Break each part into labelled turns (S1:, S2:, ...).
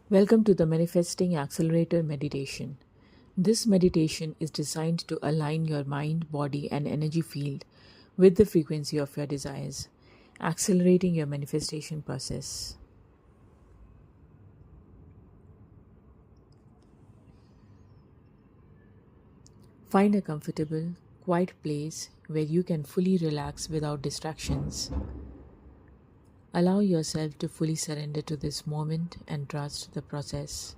S1: Welcome to the Manifesting Accelerator Meditation. This meditation is designed to align your mind, body, and energy field with the frequency of your desires, accelerating your manifestation process. Find a comfortable, quiet place where you can fully relax without distractions. Allow yourself to fully surrender to this moment and trust the process.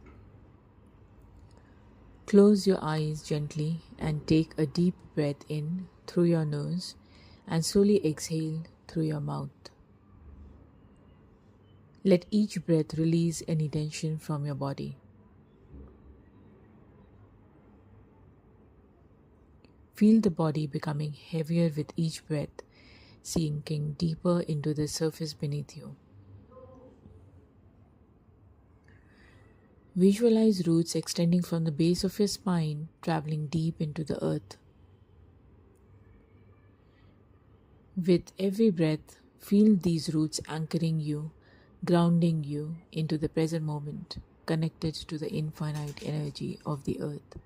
S1: Close your eyes gently and take a deep breath in through your nose and slowly exhale through your mouth. Let each breath release any tension from your body. Feel the body becoming heavier with each breath, sinking deeper into the surface beneath you. Visualize roots extending from the base of your spine, traveling deep into the earth. With every breath, feel these roots anchoring you, grounding you into the present moment, connected to the infinite energy of the earth.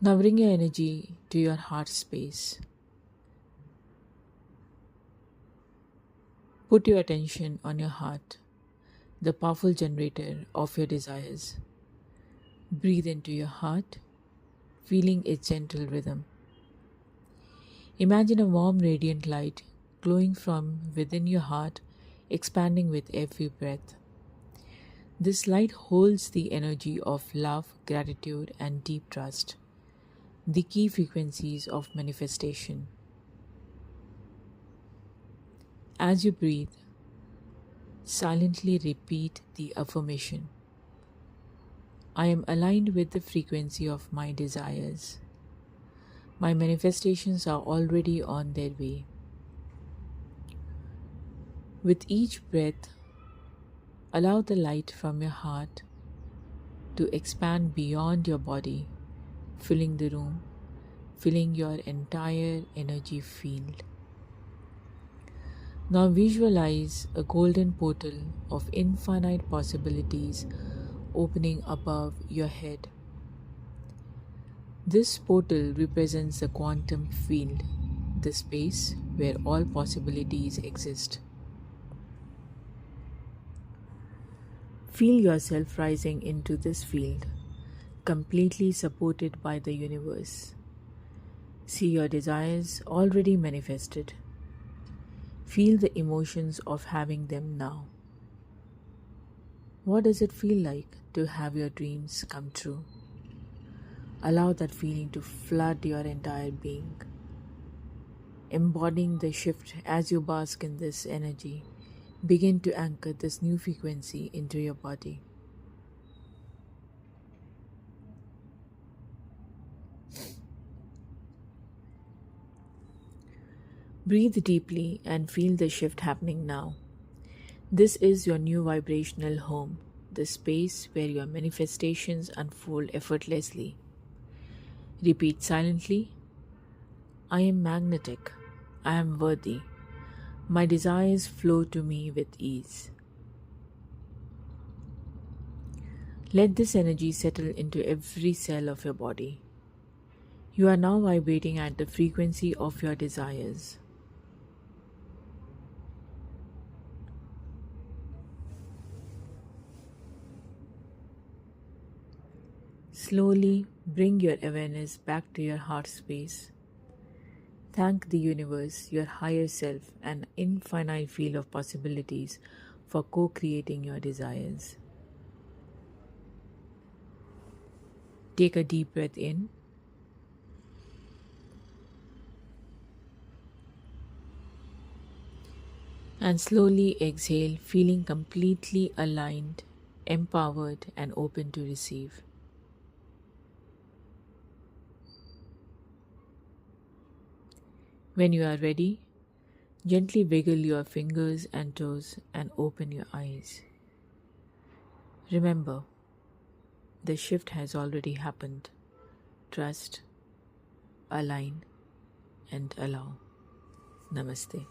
S1: Now bring your energy to your heart space. Put your attention on your heart, the powerful generator of your desires. Breathe into your heart, feeling its gentle rhythm. Imagine a warm, radiant light glowing from within your heart, expanding with every breath. This light holds the energy of love, gratitude, and deep trust, the key frequencies of manifestation. As you breathe, silently repeat the affirmation: I am aligned with the frequency of my desires. My manifestations are already on their way. With each breath, allow the light from your heart to expand beyond your body, filling the room, filling your entire energy field. Now visualize a golden portal of infinite possibilities opening above your head. This portal represents the quantum field, the space where all possibilities exist. Feel yourself rising into this field, completely supported by the universe. See your desires already manifested. Feel the emotions of having them now. What does it feel like to have your dreams come true? Allow that feeling to flood your entire being. Embodying the shift as you bask in this energy, begin to anchor this new frequency into your body. Breathe deeply and feel the shift happening now. This is your new vibrational home, the space where your manifestations unfold effortlessly. Repeat silently: I am magnetic. I am worthy. My desires flow to me with ease. Let this energy settle into every cell of your body. You are now vibrating at the frequency of your desires. Slowly bring your awareness back to your heart space. Thank the universe, your higher self, and infinite field of possibilities for co-creating your desires. Take a deep breath in and slowly exhale, feeling completely aligned, empowered, and open to receive. When you are ready, gently wiggle your fingers and toes and open your eyes. Remember, the shift has already happened. Trust, align, and allow. Namaste.